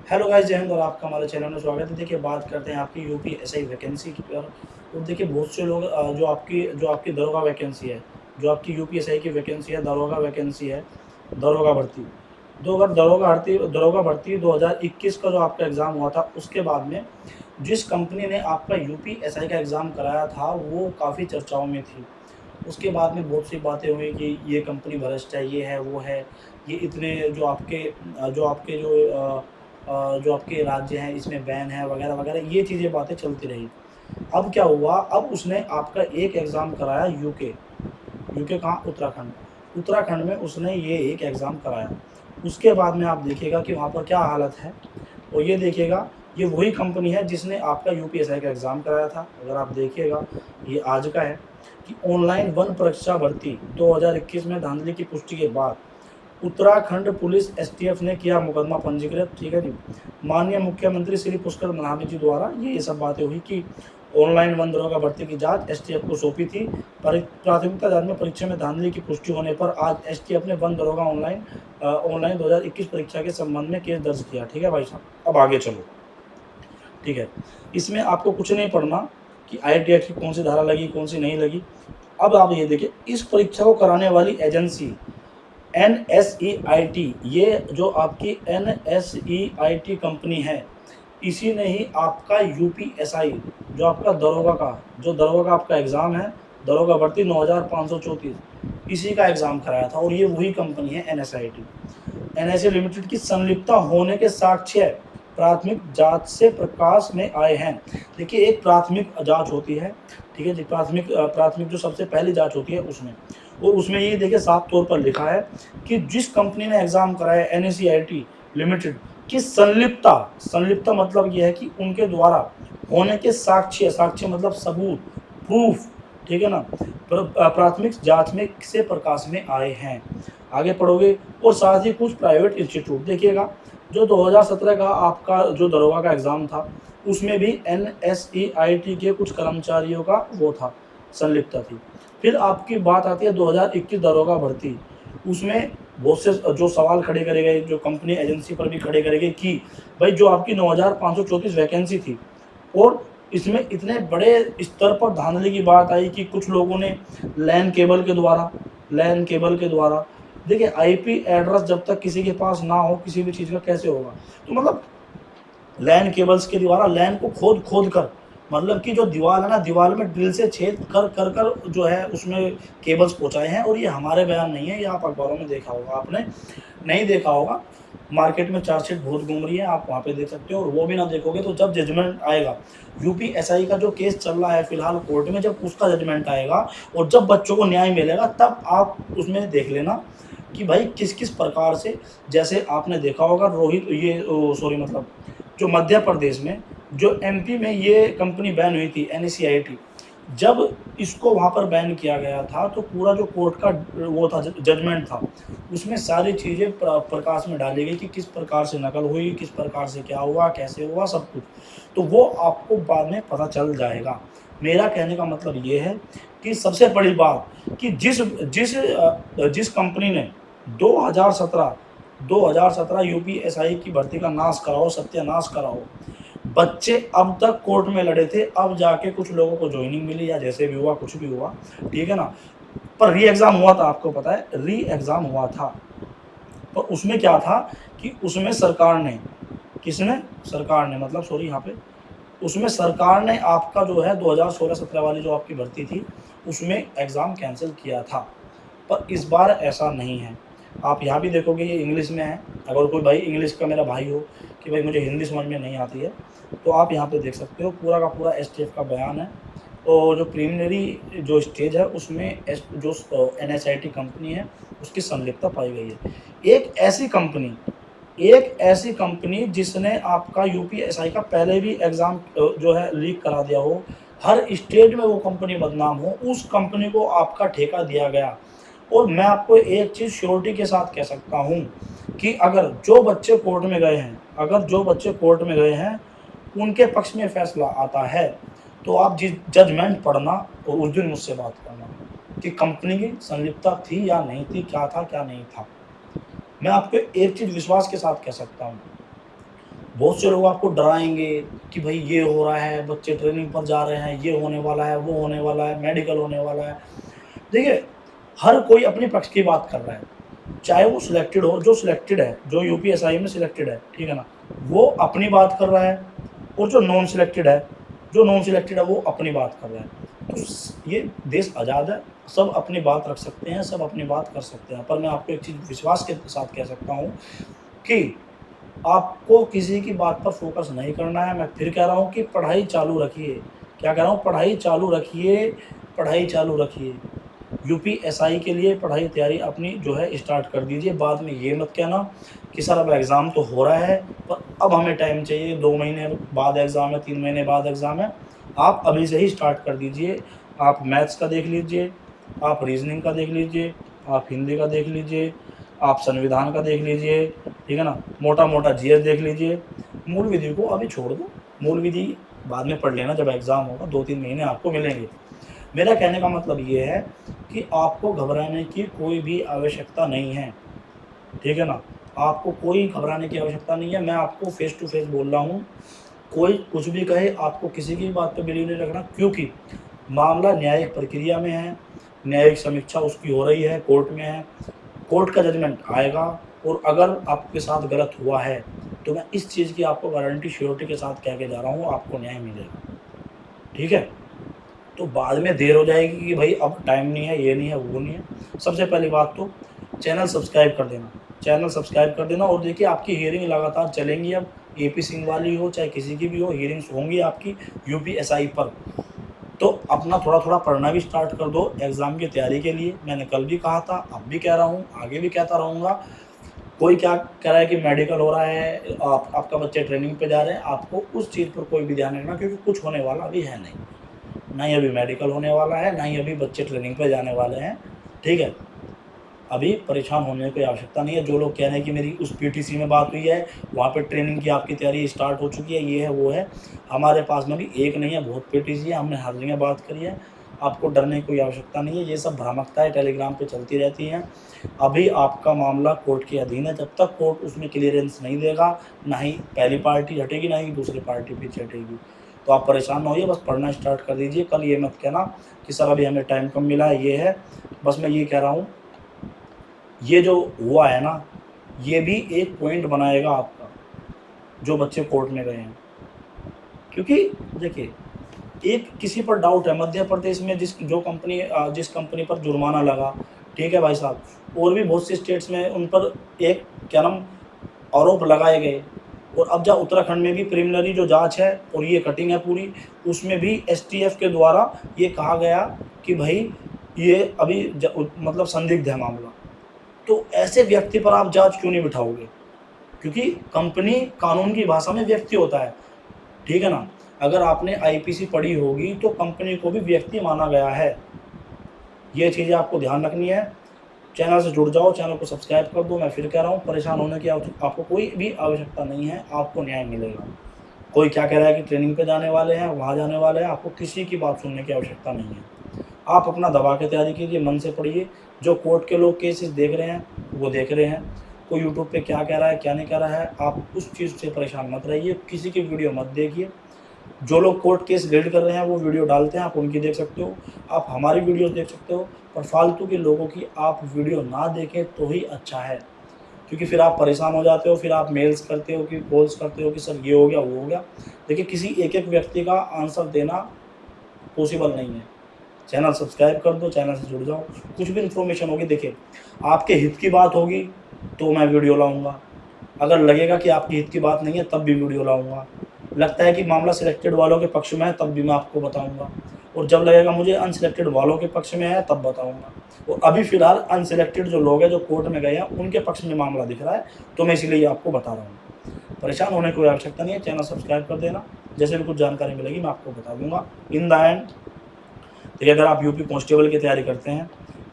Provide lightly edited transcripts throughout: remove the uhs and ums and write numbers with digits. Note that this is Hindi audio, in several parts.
हेलो गाइस, जय हिंद और आपका हमारे चैनल में स्वागत है। देखिए, बात करते हैं आपकी यूपीएसआई वैकेंसी की पर। तो देखिए, बहुत से लोग जो आपकी दरोगा वैकेंसी है, जो आपकी यूपीएसआई की वैकेंसी है, दरोगा वैकेंसी है, दरोगा भर्ती। दो अगर दरोगा भर्ती 2021 का जो आपका एग्ज़ाम हुआ था, उसके बाद में जिस कंपनी ने आपका यूपीएसआई का एग्ज़ाम कराया था, वो काफ़ी चर्चाओं में थी। उसके बाद में बहुत सी बातें हुई कि ये कंपनी भ्रष्ट है, ये है, वो है, ये इतने जो आपके राज्य हैं इसमें बैन है वगैरह वगैरह, ये चीज़ें बातें चलती रही। अब क्या हुआ, अब उसने आपका एक एग्ज़ाम कराया यूके। यूके कहाँ? उत्तराखंड। उत्तराखंड में उसने ये एक एग्ज़ाम कराया। उसके बाद में आप देखिएगा कि वहाँ पर क्या हालत है, और ये देखिएगा, ये वही कंपनी है जिसने आपका यूपीएसआई का एग्ज़ाम कराया था। अगर आप देखिएगा, ये आज का है कि ऑनलाइन वन परीक्षा भर्ती 2021 में धांधली की पुष्टि के बाद उत्तराखंड पुलिस एसटीएफ ने किया मुकदमा पंजीकृत। ठीक है जी। माननीय मुख्यमंत्री श्री पुष्कर धामी जी द्वारा ये सब बातें हुई कि ऑनलाइन वन दरोगा भर्ती की जांच एसटीएफ को सौंपी थी। प्राथमिकता जांच में परीक्षा में धांधली की पुष्टि होने पर आज एसटीएफ ने वन दरोगा ऑनलाइन 2021 परीक्षा के संबंध में केस दर्ज किया। ठीक है भाई साहब, अब आगे चलो। ठीक है, इसमें आपको कुछ नहीं पढ़ना कि आईटी एक्ट की कौन सी धारा लगी, कौन सी नहीं लगी। अब आप ये देखिए, इस परीक्षा को कराने वाली एजेंसी NSEIT, ये जो आपकी NSEIT कंपनी है, इसी ने ही आपका यूपीएसआई, जो दरोगा का आपका एग्ज़ाम है, दरोगा भर्ती 9534, इसी का एग्ज़ाम कराया था, और ये वही कंपनी है NSIT। NSE लिमिटेड की संलिप्तता होने के साक्ष्य प्राथमिक जांच से प्रकाश में आए हैं। देखिए, एक प्राथमिक जांच होती है, ठीक है जी, प्राथमिक जो सबसे पहली जांच होती है उसमें, और उसमें ये देखिए साफ तौर पर लिखा है कि जिस कंपनी ने एग्जाम कराया NSEIT लिमिटेड की संलिप्तता मतलब ये है कि उनके द्वारा होने के साक्ष्य मतलब सबूत, प्रूफ, ठीक है ना, प्राथमिक जांच में से प्रकाश में आए हैं। आगे पढ़ोगे, और साथ ही कुछ प्राइवेट इंस्टीट्यूट देखिएगा, जो 2017 का आपका जो दरोगा का एग्जाम था, उसमें भी NSEIT के कुछ कर्मचारियों का वो था, संलिप्तता थी। फिर आपकी बात आती है 2021 दरोगा भर्ती, उसमें बहुत से जो सवाल खड़े करे गए, जो कंपनी एजेंसी पर भी खड़े करे गए कि भाई जो आपकी 9534 वैकेंसी थी, और इसमें इतने बड़े स्तर पर धांधली की बात आई कि कुछ लोगों ने लैन केबल के द्वारा देखिए, आईपी एड्रेस जब तक किसी के पास ना हो किसी भी चीज़ का कैसे होगा। तो मतलब लैन केबल्स के द्वारा लैन को खोद खोद कर, मतलब कि जो दीवार है ना, दीवार में ड्रिल से छेद कर कर कर जो है उसमें केबल्स पहुंचाए हैं। और ये हमारे बयान नहीं है, ये आप अखबारों में देखा होगा, आपने नहीं देखा होगा, मार्केट में चार्जशीट बहुत घूम रही है, आप वहाँ पे देख सकते हो। और वो भी ना देखोगे तो जब जजमेंट आएगा, यूपीएसआई का जो केस चल रहा है फिलहाल कोर्ट में, जब उसका जजमेंट आएगा और जब बच्चों को न्याय मिलेगा, तब आप उसमें देख लेना कि भाई किस किस प्रकार से, जैसे आपने देखा होगा रोहित ये सॉरी मतलब जो मध्य प्रदेश में, जो एमपी में ये कंपनी बैन हुई थी NSEIT, जब इसको वहाँ पर बैन किया गया था तो पूरा जो कोर्ट का वो था जजमेंट था, उसमें सारी चीज़ें प्रकाश में डाली गई कि किस प्रकार से नकल हुई, किस प्रकार से क्या हुआ, कैसे हुआ, सब कुछ। तो वो आपको बाद में पता चल जाएगा। मेरा कहने का मतलब ये है कि सबसे बड़ी बात कि जिस कंपनी ने 2017 2017 यूपीएसआई की भर्ती का नाश कराओ, सत्यानाश कराओ, बच्चे अब तक कोर्ट में लड़े थे, अब जाके कुछ लोगों को ज्वाइनिंग मिली या जैसे भी हुआ, कुछ भी हुआ, ठीक है ना। पर री एग्जाम हुआ था, आपको पता है, री एग्जाम हुआ था। पर उसमें क्या था कि उसमें सरकार ने, किसने? सरकार ने, मतलब सॉरी यहाँ पे, उसमें सरकार ने आपका जो है 2016-17 वाली जो आपकी भर्ती थी, उसमें एग्ज़ाम कैंसिल किया था। पर इस बार ऐसा नहीं है। आप यहाँ भी देखोगे ये इंग्लिश में है। अगर कोई भाई इंग्लिश का मेरा भाई हो कि भाई मुझे हिंदी समझ में नहीं आती है, तो आप यहाँ पे देख सकते हो, पूरा का पूरा एसटीएफ का बयान है। और जो प्रीलिमिनरी जो स्टेज है उसमें जो NSIT कंपनी है उसकी संलिप्तता पाई गई है। एक ऐसी कंपनी जिसने आपका यूपीएसआई का पहले भी एग्ज़ाम जो है लीक करा दिया हो, हर स्टेज में वो कंपनी बदनाम हो, उस कंपनी को आपका ठेका दिया गया। और मैं आपको एक चीज़ श्योरिटी के साथ कह सकता हूँ कि अगर जो बच्चे कोर्ट में गए हैं उनके पक्ष में फैसला आता है, तो आप जिस जजमेंट पढ़ना और उस दिन मुझसे बात करना कि कंपनी की संलिप्तता थी या नहीं थी, क्या था क्या नहीं था। मैं आपको एक चीज़ विश्वास के साथ कह सकता हूँ, बहुत से लोग आपको डराएंगे कि भाई ये हो रहा है, बच्चे ट्रेनिंग पर जा रहे हैं, ये होने वाला है, वो होने वाला है, मेडिकल होने वाला है। देखिए, हर कोई अपने पक्ष की बात कर रहा है, चाहे वो सिलेक्टेड हो, जो सिलेक्टेड है, जो यूपीएसआई में सिलेक्टेड है, ठीक है ना, वो अपनी बात कर रहा है, और जो नॉन सिलेक्टेड है, वो अपनी बात कर रहा है। तो ये देश आज़ाद है, सब अपनी बात रख सकते हैं, सब अपनी बात कर सकते हैं, पर मैं आपको एक चीज़ विश्वास के साथ कह सकता हूँ कि आपको किसी की बात पर फोकस नहीं करना है। मैं फिर कह रहा हूँ कि पढ़ाई चालू रखिए। क्या कह रहा हूँ? पढ़ाई चालू रखिए, पढ़ाई चालू रखिए। यूपीएसआई के लिए पढ़ाई तैयारी अपनी जो है स्टार्ट कर दीजिए। बाद में ये मत कहना कि सर अब एग्ज़ाम तो हो रहा है, पर अब हमें टाइम चाहिए, 2 महीने बाद एग्ज़ाम है, 3 महीने बाद एग्ज़ाम है। आप अभी से ही स्टार्ट कर दीजिए। आप मैथ्स का देख लीजिए, आप रीज़निंग का देख लीजिए, आप हिंदी का देख लीजिए, आप संविधान का देख लीजिए, ठीक है ना? मोटा-मोटा जीएस देख लीजिए। मूल विधि को अभी छोड़ दो, मूल विधि बाद में पढ़ लेना जब एग्ज़ाम होगा, 2-3 महीने आपको मिलेंगे। मेरा कहने का मतलब ये है कि आपको घबराने की कोई भी आवश्यकता नहीं है, ठीक है ना? आपको कोई घबराने की आवश्यकता नहीं है, मैं आपको फेस टू फेस बोल रहा हूँ। कोई कुछ भी कहे, आपको किसी की बात पे बिलीव नहीं रखना, क्योंकि मामला न्यायिक प्रक्रिया में है, न्यायिक समीक्षा उसकी हो रही है, कोर्ट में है, कोर्ट का जजमेंट आएगा, और अगर आपके साथ गलत हुआ है, तो मैं इस चीज़ की आपको गारंटी श्योरिटी के साथ कह के जा रहा हूँ, आपको न्याय मिलेगा, ठीक है? तो बाद में देर हो जाएगी कि भाई अब टाइम नहीं है, ये नहीं है, वो नहीं है। सबसे पहली बात तो चैनल सब्सक्राइब कर देना, चैनल सब्सक्राइब कर देना। और देखिए, आपकी हियरिंग लगातार चलेंगी। अब एपी सिंह वाली हो चाहे किसी की भी हो, हियरिंग्स होंगी आपकी यूपीएसआई पर। तो अपना थोड़ा-थोड़ा पढ़ना भी स्टार्ट कर दो एग्ज़ाम की तैयारी के लिए। मैंने कल भी कहा था, अब भी कह रहा हूँ, आगे भी कहता रहूँगा। कोई क्या कह रहा है कि मेडिकल हो रहा है, आपका बच्चे ट्रेनिंग पे जा रहे हैं, आपको उस चीज़ पर कोई भी ध्यान नहीं रखना, क्योंकि कुछ होने वाला अभी है नहीं। ना ही अभी मेडिकल होने वाला है, ना ही अभी बच्चे ट्रेनिंग पे जाने वाले हैं, ठीक है? अभी परेशान होने की आवश्यकता नहीं है। जो लोग कह रहे हैं कि मेरी उस पीटीसी में बात हुई है, वहाँ पे ट्रेनिंग की आपकी तैयारी स्टार्ट हो चुकी है, ये है, वो है। हमारे पास में भी एक नहीं है, बहुत पीटीसी है, हमने हर जगह बात करी है। आपको डरने की कोई आवश्यकता नहीं है, ये सब भ्रामकताएँ टेलीग्राम पे चलती रहती हैं। अभी आपका मामला कोर्ट के अधीन है, जब तक कोर्ट उसमें क्लीयरेंस नहीं देगा, ना ही पहली पार्टी हटेगी, ना ही दूसरी पार्टी पीछे हटेगी। तो आप परेशान ना होइए, बस पढ़ना स्टार्ट कर दीजिए। कल ये मत कहना कि सर अभी हमें टाइम कम मिला है, ये है। बस मैं ये कह रहा हूँ, ये जो हुआ है ना, ये भी एक पॉइंट बनाएगा आपका, जो बच्चे कोर्ट में गए हैं। क्योंकि देखिए, एक किसी पर डाउट है, मध्य प्रदेश में जिस कंपनी पर जुर्माना लगा, ठीक है भाई साहब, और भी बहुत सी स्टेट्स में उन पर एक क्या नाम आरोप लगाए गए। और अब जब उत्तराखंड में भी प्रिलिमिनरी जो जांच है और ये कटिंग है पूरी, उसमें भी एसटीएफ के द्वारा ये कहा गया कि भाई ये अभी मतलब संदिग्ध है मामला। तो ऐसे व्यक्ति पर आप जांच क्यों नहीं बिठाओगे? क्योंकि कंपनी कानून की भाषा में व्यक्ति होता है, ठीक है ना? अगर आपने आईपीसी पढ़ी होगी तो कंपनी को भी व्यक्ति माना गया है। ये चीज़ें आपको ध्यान रखनी है। चैनल से जुड़ जाओ, चैनल को सब्सक्राइब कर दो। मैं फिर कह रहा हूँ, परेशान होने की आपको कोई भी आवश्यकता नहीं है, आपको न्याय मिलेगा। कोई क्या कह रहा है कि ट्रेनिंग पे जाने वाले हैं, वहाँ जाने वाले हैं, आपको किसी की बात सुनने की आवश्यकता नहीं है। आप अपना दबा के तैयारी कीजिए, मन से पढ़िए। जो कोर्ट के लोग केसेस देख रहे हैं, वो देख रहे हैं। कोई यूट्यूब पे क्या कह रहा है, क्या नहीं कह रहा है, आप उस चीज़ से परेशान मत रहिए, किसी की वीडियो मत देखिए। जो लोग कोर्ट केस रीड कर रहे हैं, वो वीडियो डालते हैं, आप उनकी देख सकते हो, आप हमारी वीडियो देख सकते हो, पर फालतू के लोगों की आप वीडियो ना देखें तो ही अच्छा है। क्योंकि फिर आप परेशान हो जाते हो, फिर आप मेल्स करते हो कि कॉल्स करते हो कि सर ये हो गया, वो हो गया। देखिए, किसी एक-एक व्यक्ति का आंसर देना पॉसिबल नहीं है। चैनल सब्सक्राइब कर दो, चैनल से जुड़ जाओ। कुछ भी इन्फॉर्मेशन होगी, देखिए, आपके हित की बात होगी तो मैं वीडियो लाऊँगा। अगर लगेगा कि आपके हित की बात नहीं है, तब भी वीडियो लाऊँगा। लगता है कि मामला सिलेक्टेड वालों के पक्ष में है, तब भी मैं आपको बताऊँगा। और जब लगेगा मुझे अनसिलेक्टेड वालों के पक्ष में है, तब बताऊँगा। और अभी फ़िलहाल अनसिलेक्टेड जो लोग हैं, जो कोर्ट में गए हैं, उनके पक्ष में मामला दिख रहा है, तो मैं इसीलिए ये आपको बता रहा हूँ। परेशान होने की कोई आवश्यकता नहीं है, चैनल सब्सक्राइब कर देना। जैसे भी कुछ जानकारी मिलेगी, मैं आपको बता दूँगा। इन द एंड, देखिए, अगर आप यूपी कांस्टेबल की तैयारी करते हैं,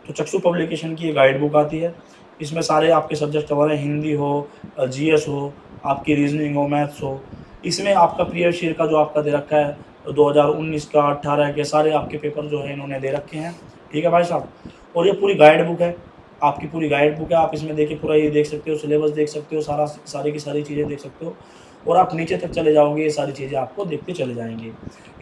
तो चक्षु पब्लिकेशन की ये गाइड बुक आती है। इसमें सारे आपके सब्जेक्ट कवर हैं, हिंदी हो, जीएस हो, आपकी रीजनिंग हो, मैथ्स हो। इसमें आपका प्रीवियस ईयर का जो आपका दे रखा है, 2019 का, 18 के सारे आपके पेपर जो है इन्होंने दे रखे हैं, ठीक है भाई साहब। और ये पूरी गाइड बुक है, आपकी पूरी गाइड बुक है। आप इसमें देखिए, पूरा ये देख सकते हो, सिलेबस देख सकते हो, सारी की सारी चीज़ें देख सकते हो। और आप नीचे तक चले जाओगे, ये सारी चीज़ें आपको देखते चले जाएंगे।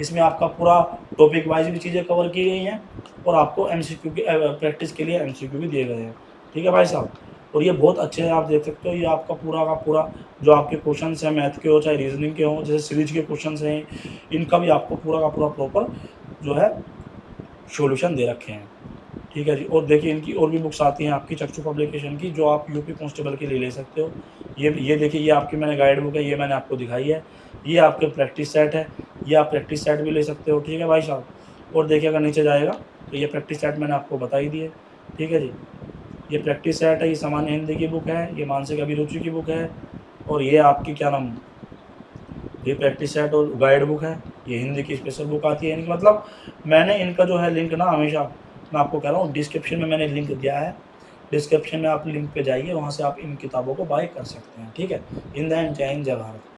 इसमें आपका पूरा टॉपिक वाइज भी चीज़ें कवर की गई हैं और आपको एमसीक्यू की प्रैक्टिस के लिए एमसीक्यू भी दिए गए हैं। ठीक है भाई साहब, और ये बहुत अच्छे हैं, आप देख सकते हो। ये आपका पूरा का पूरा जो आपके क्वेश्चन हैं, मैथ के हो चाहे रीजनिंग के हों, जैसे सीरीज के क्वेश्चन हैं, इनका भी आपको पूरा का पूरा प्रॉपर जो है सॉल्यूशन दे रखे हैं। ठीक है जी। और देखिए इनकी और भी बुक्स आती हैं आपकी चक्षु पब्लिकेशन की, जो आप यूपी कांस्टेबल के लिए ले सकते हो। ये देखिए, ये आपकी मैंने गाइड बुक है, ये मैंने आपको दिखाई है। ये आपके प्रैक्टिस सेट है, ये आप प्रैक्टिस सेट भी ले सकते हो। ठीक है भाई साहब। और देखिए अगर नीचे जाएगा तो ये प्रैक्टिस सेट मैंने आपको बता ही दिए। ठीक है जी। ये प्रैक्टिस सेट है, ये सामान्य हिंदी की बुक है, ये मानसिक अभिरुचि की बुक है, और ये आपकी क्या नाम, ये प्रैक्टिस सेट और गाइड बुक है। ये हिंदी की स्पेशल बुक आती है इनकी। मतलब मैंने इनका जो है लिंक ना हमेशा, मैं आपको कह रहा हूँ, डिस्क्रिप्शन में मैंने लिंक दिया है। डिस्क्रिप्शन में आप लिंक पे जाइए, वहाँ से आप इन किताबों को बाय कर सकते हैं। ठीक है। इन द एंड, जय हिंद, जय भारत।